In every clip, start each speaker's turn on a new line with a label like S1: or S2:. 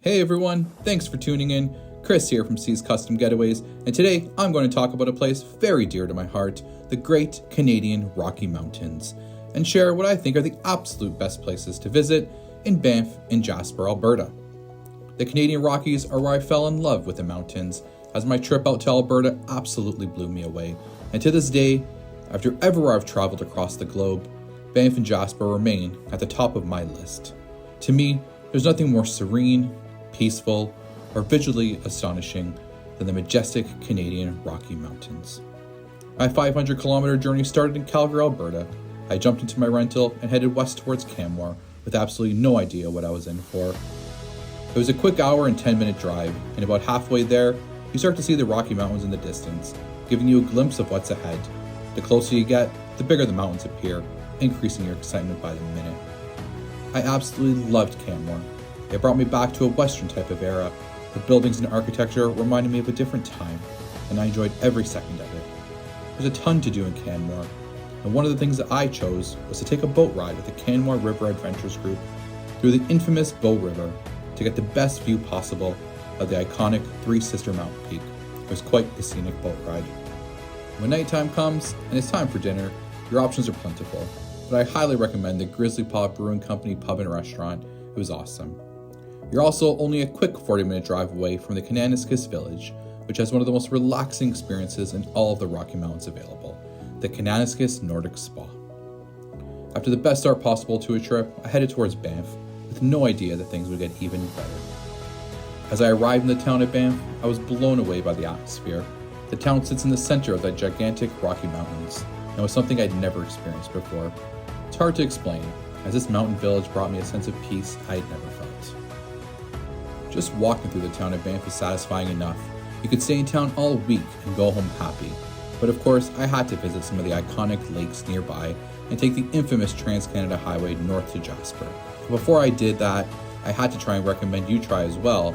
S1: Hey everyone, thanks for tuning in. Chris here from C's Custom Getaways, and today I'm going to talk about a place very dear to my heart, the Great Canadian Rocky Mountains, and share what I think are the absolute best places to visit in Banff and Jasper, Alberta. The Canadian Rockies are where I fell in love with the mountains, as my trip out to Alberta absolutely blew me away, and to this day, after everywhere I've traveled across the globe, Banff and Jasper remain at the top of my list. To me, there's nothing more serene, peaceful, or visually astonishing than the majestic Canadian Rocky Mountains. My 500-kilometer journey started in Calgary, Alberta. I jumped into my rental and headed west towards Canmore with absolutely no idea what I was in for. It was a quick hour and 10-minute drive, and about halfway there, you start to see the Rocky Mountains in the distance, giving you a glimpse of what's ahead. The closer you get, the bigger the mountains appear, increasing your excitement by the minute. I absolutely loved Canmore. It brought me back to a Western type of era. The buildings and architecture reminded me of a different time, and I enjoyed every second of it. There's a ton to do in Canmore, and one of the things that I chose was to take a boat ride with the Canmore River Adventures group through the infamous Bow River to get the best view possible of the iconic Three Sister Mountain Peak. It was quite the scenic boat ride. When nighttime comes and it's time for dinner, your options are plentiful, but I highly recommend the Grizzly Paw Brewing Company pub and restaurant. It was awesome. You're also only a quick 40-minute drive away from the Kananaskis Village, which has one of the most relaxing experiences in all of the Rocky Mountains available, the Kananaskis Nordic Spa. After the best start possible to a trip, I headed towards Banff, with no idea that things would get even better. As I arrived in the town of Banff, I was blown away by the atmosphere. The town sits in the center of the gigantic Rocky Mountains, and was something I'd never experienced before. It's hard to explain, as this mountain village brought me a sense of peace I had never felt. Just walking through the town of Banff is satisfying enough. You could stay in town all week and go home happy. But of course, I had to visit some of the iconic lakes nearby and take the infamous Trans-Canada Highway north to Jasper. But before I did that, I had to try and recommend you try as well,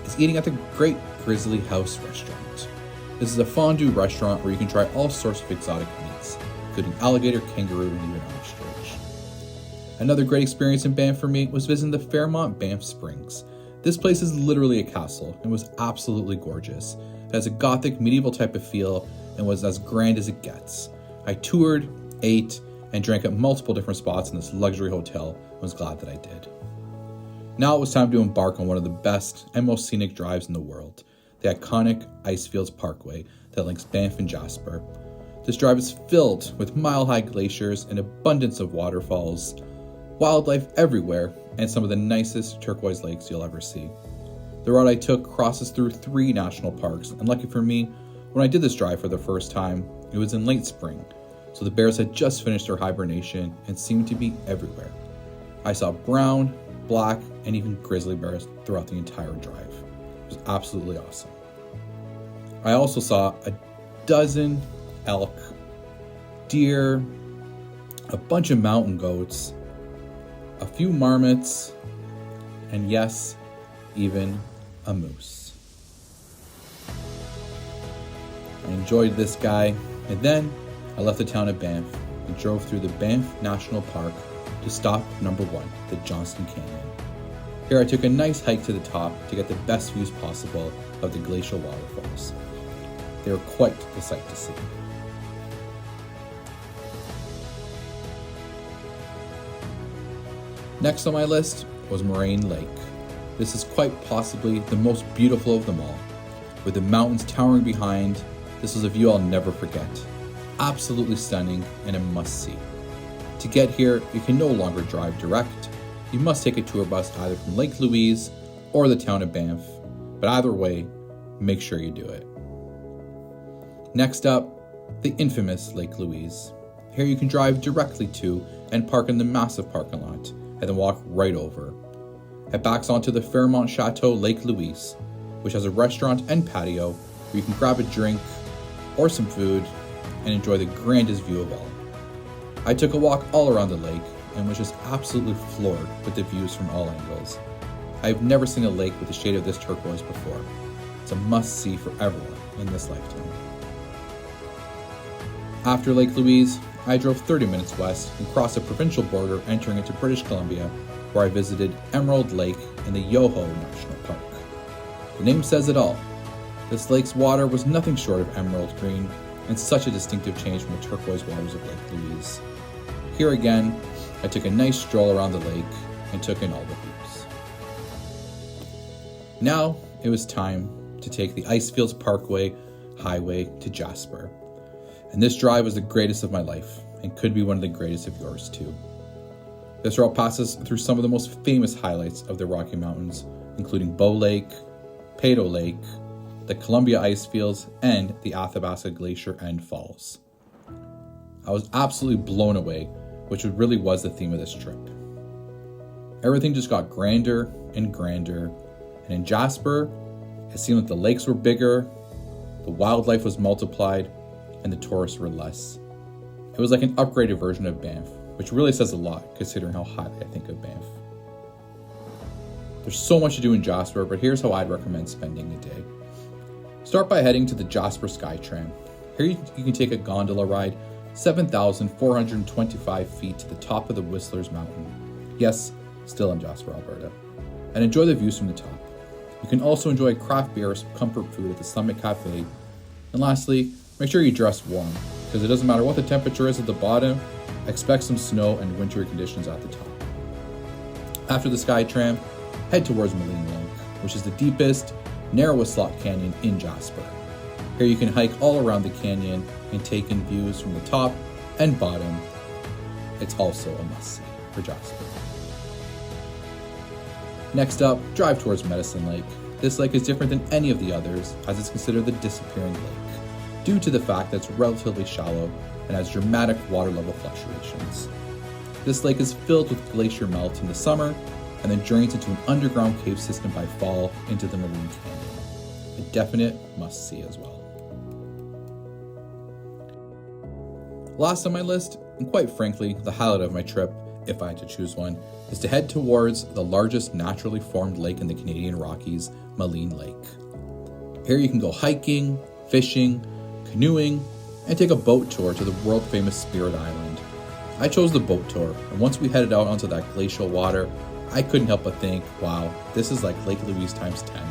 S1: is eating at the Great Grizzly House restaurant. This is a fondue restaurant where you can try all sorts of exotic meats, including alligator, kangaroo, and even ostrich. Another great experience in Banff for me was visiting the Fairmont Banff Springs. This place is literally a castle and was absolutely gorgeous. It has a gothic medieval type of feel and was as grand as it gets. I toured, ate, and drank at multiple different spots in this luxury hotel and was glad that I did. Now it was time to embark on one of the best and most scenic drives in the world, the iconic Icefields Parkway that links Banff and Jasper. This drive is filled with mile-high glaciers, an abundance of waterfalls, wildlife everywhere, and some of the nicest turquoise lakes you'll ever see. The route I took crosses through 3 national parks, and lucky for me, when I did this drive for the first time, it was in late spring, so the bears had just finished their hibernation and seemed to be everywhere. I saw brown, black, and even grizzly bears throughout the entire drive. It was absolutely awesome. I also saw a dozen elk, deer, a bunch of mountain goats, a few marmots, and yes, even a moose. I enjoyed this guy, and then I left the town of Banff and drove through the Banff National Park to stop number 1, the Johnston Canyon. Here I took a nice hike to the top to get the best views possible of the glacial waterfalls. They were quite the sight to see. Next on my list was Moraine Lake. This is quite possibly the most beautiful of them all. With the mountains towering behind, this was a view I'll never forget. Absolutely stunning and a must-see. To get here, you can no longer drive direct. You must take a tour bus either from Lake Louise or the town of Banff, but either way, make sure you do it. Next up, the infamous Lake Louise. Here you can drive directly to and park in the massive parking lot, and then walk right over. It backs onto the Fairmont Chateau Lake Louise, which has a restaurant and patio where you can grab a drink or some food and enjoy the grandest view of all. I took a walk all around the lake and was just absolutely floored with the views from all angles. I've never seen a lake with a shade of this turquoise before. It's a must-see for everyone in this lifetime. After Lake Louise, I drove 30 minutes west and crossed the provincial border entering into British Columbia where I visited Emerald Lake in the Yoho National Park. The name says it all. This lake's water was nothing short of emerald green, and such a distinctive change from the turquoise waters of Lake Louise. Here again, I took a nice stroll around the lake and took in all the views. Now it was time to take the Icefields Parkway Highway to Jasper. And this drive was the greatest of my life, and could be one of the greatest of yours too. This route passes through some of the most famous highlights of the Rocky Mountains, including Bow Lake, Peyto Lake, the Columbia Icefields, and the Athabasca Glacier and Falls. I was absolutely blown away, which really was the theme of this trip. Everything just got grander and grander, and in Jasper, it seemed like the lakes were bigger, the wildlife was multiplied, and the tourists were less. It was like an upgraded version of Banff, which really says a lot considering how highly I think of Banff. There's so much to do in Jasper, but here's how I'd recommend spending a day. Start by heading to the Jasper Skytram. Here you can take a gondola ride 7,425 feet to the top of the Whistler's Mountain. Yes, still in Jasper, Alberta. And enjoy the views from the top. You can also enjoy craft beer or some comfort food at the Summit Cafe. And lastly, make sure you dress warm, because it doesn't matter what the temperature is at the bottom, expect some snow and wintry conditions at the top. After the Skytram, head towards Moline Lake, which is the deepest, narrowest slot canyon in Jasper. Here you can hike all around the canyon and take in views from the top and bottom. It's also a must-see for Jasper. Next up, drive towards Medicine Lake. This lake is different than any of the others, as it's considered the disappearing lake, due to the fact that it's relatively shallow and has dramatic water level fluctuations. This lake is filled with glacier melt in the summer, and then drains into an underground cave system by fall into the Moline Canyon. A definite must-see as well. Last on my list, and quite frankly, the highlight of my trip, if I had to choose one, is to head towards the largest naturally formed lake in the Canadian Rockies, Moline Lake. Here you can go hiking, fishing, canoeing, and take a boat tour to the world-famous Spirit Island. I chose the boat tour, and once we headed out onto that glacial water, I couldn't help but think, wow, this is like Lake Louise times 10.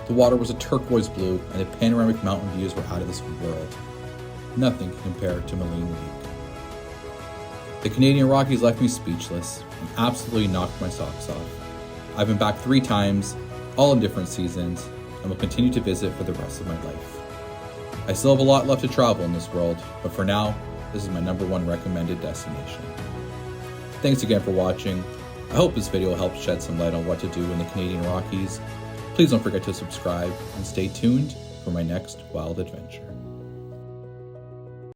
S1: The water was a turquoise blue, and the panoramic mountain views were out of this world. Nothing can compare to Moline Lake. The Canadian Rockies left me speechless and absolutely knocked my socks off. I've been back 3 times, all in different seasons, and will continue to visit for the rest of my life. I still have a lot left to travel in this world, but for now, this is my #1 recommended destination. Thanks again for watching. I hope this video helped shed some light on what to do in the Canadian Rockies. Please don't forget to subscribe and stay tuned for my next wild adventure.